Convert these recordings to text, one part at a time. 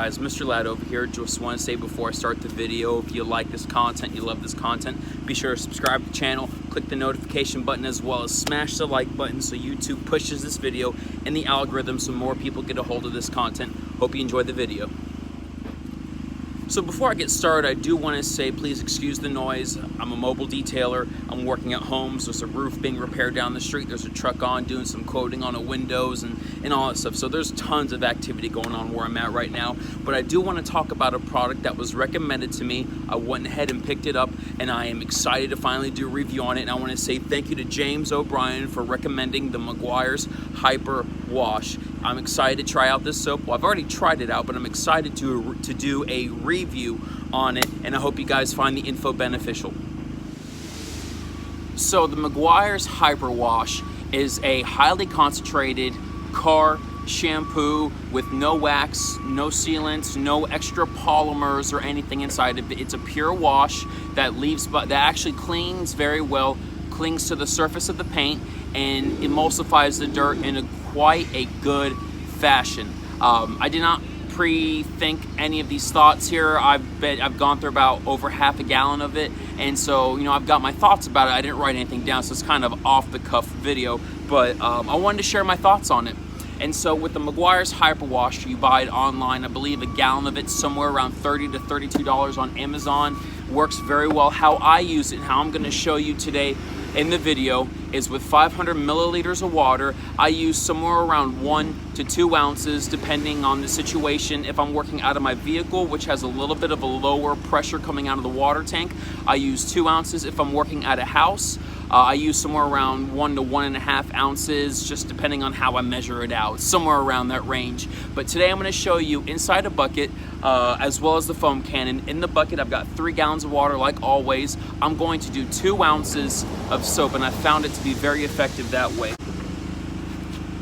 guys, Mr. Lad over here. Just want to say before I start the video, if you like this content, you love this content, be sure to subscribe to the channel, click the notification button, as well as smash the like button so YouTube pushes this video in the algorithm so more people get a hold of this content. Hope you enjoy the video. So before I get started, I do want to say please excuse the noise. I'm a mobile detailer. I'm working at homes. There's a roof being repaired down the street. There's a truck on doing some coating on the windows and all that stuff. So there's tons of activity going on where I'm at right now. But I do want to talk about a product that was recommended to me. I went ahead and picked it up, and I am excited to finally do a review on it. And I want to say thank you to James O'Brien for recommending the Meguiars Hyper Wash. I'm excited to try out this soap. Well, I've already tried it out, but I'm excited to do a review on it, and I hope you guys find the info beneficial. So the Meguiars Hyper Wash is a highly concentrated car shampoo with no wax, no sealants, no extra polymers or anything inside of it. It's a pure wash that actually cleans very well, clings to the surface of the paint, and emulsifies the dirt in quite a good fashion. I did not pre-think any of these thoughts here. I've gone through about over half a gallon of it, and so I've got my thoughts about it. I didn't write anything down, so it's kind of off the cuff video, but I wanted to share my thoughts on it. And so with the Meguiars Hyper Wash, you buy it online. I believe a gallon of it's somewhere around $30 to $32 on Amazon. Works very well. How I use it and how I'm going to show you today in the video is with 500 milliliters of water. I use somewhere around 1 to 2 ounces depending on the situation. If I'm working out of my vehicle, which has a little bit of a lower pressure coming out of the water tank, I use 2 ounces. If I'm working at a house, I use somewhere around 1 to 1.5 ounces, just depending on how I measure it out, somewhere around that range. But today I'm going to show you inside a bucket, as well as the foam cannon. In the bucket, I've got 3 gallons of water, like always. I'm going to do 2 ounces of soap, and I found it to be very effective that way.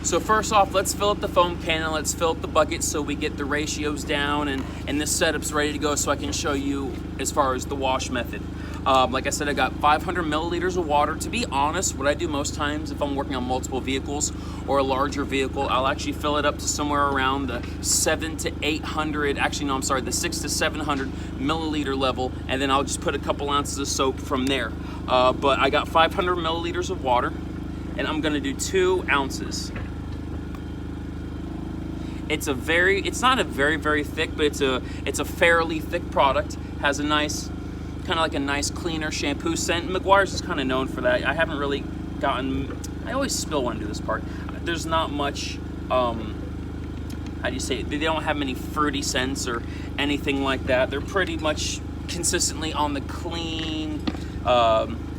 So first off, let's fill up the foam cannon, let's fill up the bucket so we get the ratios down and this setup's ready to go so I can show you as far as the wash method. Like I said, I got 500 milliliters of water. To be honest, what I do most times if I'm working on multiple vehicles or a larger vehicle, I'll actually fill it up to somewhere around the 700 to 800, actually no, I'm sorry, the 600 to 700 milliliter level, and then I'll just put a couple ounces of soap from there. But I got 500 milliliters of water, and I'm gonna do 2 ounces. It's not a very thick, but it's a fairly thick product. Has a nice, kind of like a nice cleaner shampoo scent. Meguiars is kind of known for that. I haven't really gotten, I always spill when I do this part. There's not much, how do you say it? They don't have many fruity scents or anything like that. They're pretty much consistently on the clean,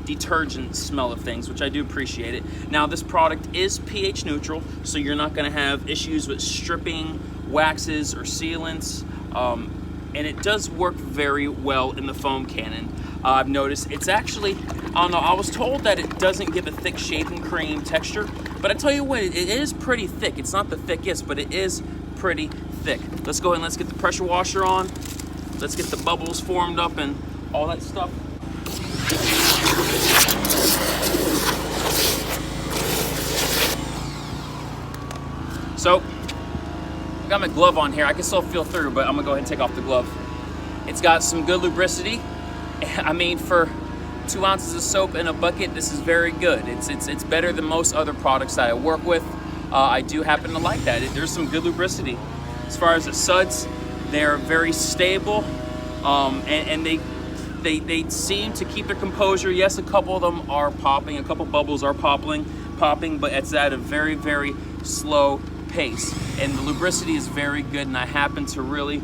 detergent smell of things, which I do appreciate it. Now this product is pH neutral, so you're not going to have issues with stripping, waxes, or sealants, and it does work very well in the foam cannon. I've noticed it's actually, I don't know, I was told that it doesn't give a thick shaving cream texture, but I tell you what, it is pretty thick. It's not the thickest, but it is pretty thick. Let's go ahead and let's get the pressure washer on. Let's get the bubbles formed up and all that stuff. So, I got my glove on here. I can still feel through, but I'm gonna go ahead and take off the glove. It's got some good lubricity. I mean, for 2 ounces of soap in a bucket, this is very good. It's better than most other products that I work with. I do happen to like that. There's some good lubricity. As far as the suds, they're very stable, and they seem to keep their composure. Yes, a couple of them are popping, a couple bubbles are popping, but it's at a very slow pace, and the lubricity is very good, and I happen to really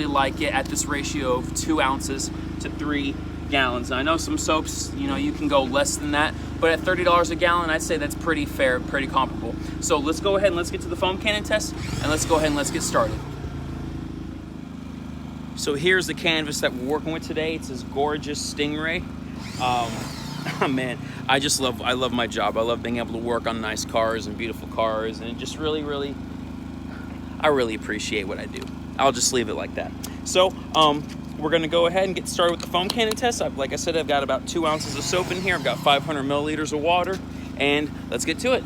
like it at this ratio of 2 ounces to 3 gallons. Now, I know some soaps, you can go less than that, but at $30 a gallon, I'd say that's pretty fair, pretty comparable. So let's go ahead and let's get to the foam cannon test, and let's go ahead and let's get started. So here's the canvas that we're working with today. It's this gorgeous Stingray. Oh man, I love my job. I love being able to work on nice cars and beautiful cars, and it just really, I really appreciate what I do. I'll just leave it like that. So we're gonna go ahead and get started with the foam cannon test. Like I said, I've got about 2 ounces of soap in here. I've got 500 milliliters of water, and let's get to it.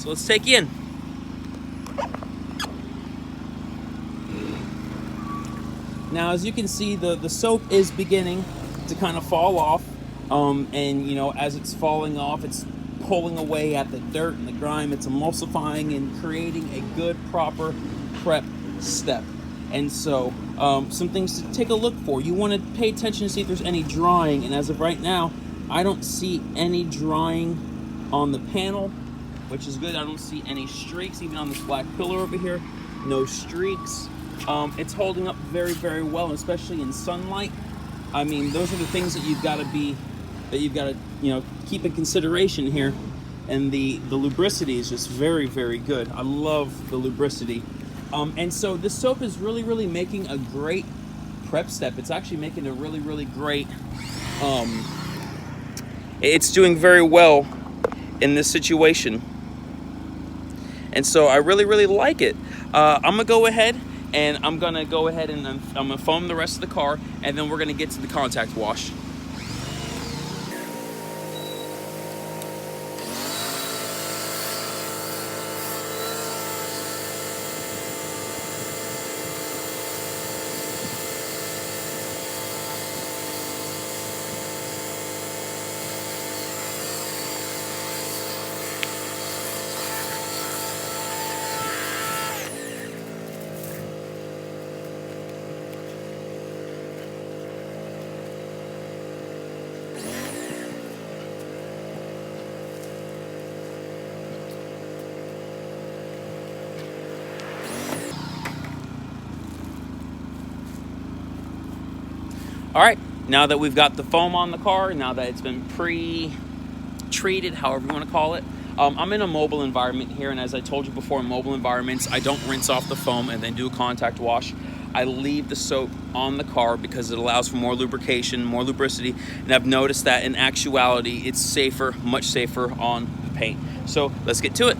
So let's take you in. Now, as you can see, the soap is beginning to kind of fall off. And, you know, as it's falling off, it's pulling away at the dirt and the grime. It's emulsifying and creating a good, proper prep step. And so, some things to take a look for. You want to pay attention to see if there's any drying. And as of right now, I don't see any drying on the panel, which is good. I don't see any streaks, even on this black pillar over here. No streaks. It's holding up very, very well, especially in sunlight. I mean, those are the things that you've got to, you know, keep in consideration here. And the lubricity is just very, very good. I love the lubricity. And so this soap is really, really making a great prep step. It's actually making a really, really great, it's doing very well in this situation. And so I really, really like it. I'm gonna go ahead and I'm gonna foam the rest of the car, and then we're gonna get to the contact wash. All right, now that we've got the foam on the car, now that it's been pre-treated, however you want to call it, I'm in a mobile environment here, and as I told you before, in mobile environments, I don't rinse off the foam and then do a contact wash. I leave the soap on the car because it allows for more lubrication, more lubricity, and I've noticed that in actuality, it's safer, much safer on the paint. So let's get to it.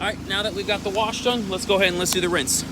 All right, now that we've got the wash done, let's go ahead and let's do the rinse.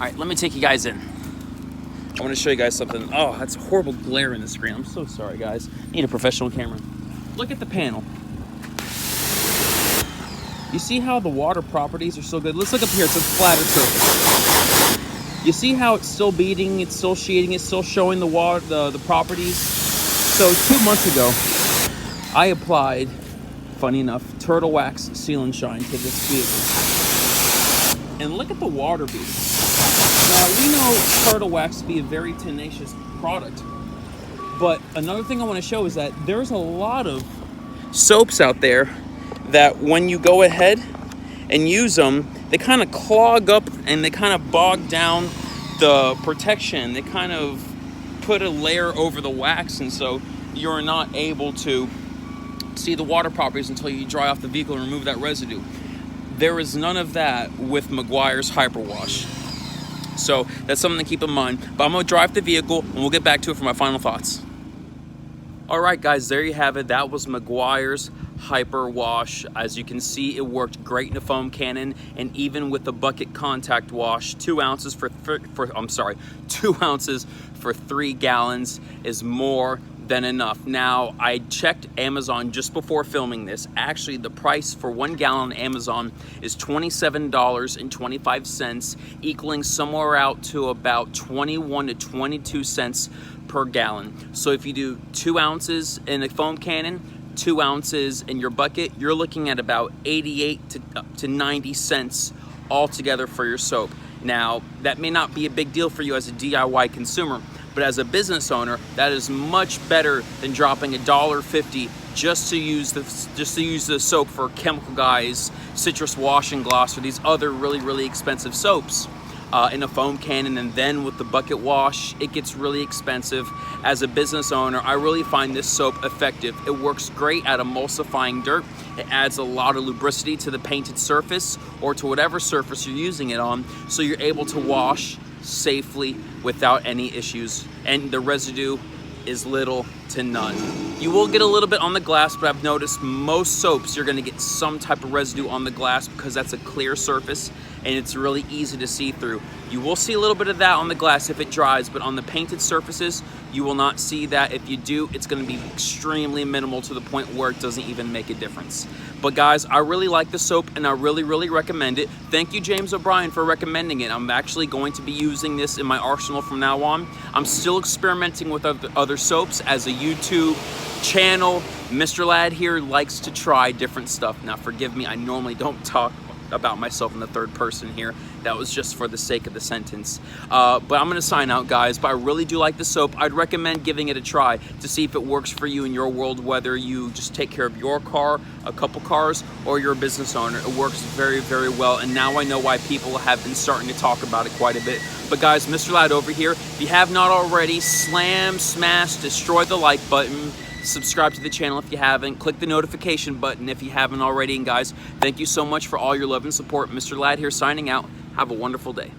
right, let me take you guys in. I want to show you guys something. Oh, that's a horrible glare in the screen. I'm so sorry, guys. Need a professional camera. Look at the panel. You see how the water properties are so good? Let's look up here. It's a flatter surface. You see how it's still beading, it's still sheeting, it's still showing the water, the properties. So 2 months ago, I applied, funny enough, Turtle Wax Seal and Shine to this vehicle. And look at the water bead. Now, we know Turtle Wax to be a very tenacious product. But another thing I want to show is that there's a lot of soaps out there that when you go ahead and use them, they kind of clog up and they kind of bog down the protection. They kind of put a layer over the wax, and so you're not able to see the water properties until you dry off the vehicle and remove that residue. There is none of that with Meguiars Hyperwash. So that's something to keep in mind. But I'm going to drive the vehicle and we'll get back to it for my final thoughts. Alright guys, there you have it. That was Meguiars Hyperwash. As you can see, it worked great in a foam cannon, and even with the bucket contact wash, 2 ounces for 2 ounces for 3 gallons is more than enough. Now, I checked Amazon just before filming this. Actually, the price for 1 gallon on Amazon is $27.25, equaling somewhere out to about 21 to 22 cents per gallon. So if you do 2 ounces in a foam cannon, 2 ounces in your bucket, you're looking at about 88 to 90 cents altogether for your soap. Now, that may not be a big deal for you as a DIY consumer, but as a business owner, that is much better than dropping $1.50 just to use the soap for Chemical Guys, Citrus Wash and Gloss, or these other really expensive soaps. In a foam cannon, and then with the bucket wash, it gets really expensive. As a business owner, I really find this soap effective. It works great at emulsifying dirt. It adds a lot of lubricity to the painted surface or to whatever surface you're using it on, so you're able to wash safely without any issues, and the residue is little to none. You will get a little bit on the glass, but I've noticed most soaps you're gonna get some type of residue on the glass because that's a clear surface and it's really easy to see through. You will see a little bit of that on the glass if it dries, but on the painted surfaces, you will not see that. If you do, it's gonna be extremely minimal to the point where it doesn't even make a difference. But guys, I really like the soap and I really recommend it. Thank you, James O'Brien, for recommending it. I'm actually going to be using this in my arsenal from now on. I'm still experimenting with other soaps as a YouTube channel. Mr. Lad here likes to try different stuff. Now, forgive me, I normally don't talk about myself in the third person here. That was just for the sake of the sentence. But I'm gonna sign out, guys, but I really do like the soap. I'd recommend giving it a try to see if it works for you in your world, whether you just take care of your car, a couple cars, or you're a business owner. It works very well, and now I know why people have been starting to talk about it quite a bit. But guys, Mr. Lad over here, if you have not already, slam, smash, destroy the like button. Subscribe to the channel if you haven't. Click the notification button if you haven't already. And guys, thank you so much for all your love and support. Mr. Lad here signing out. Have a wonderful day.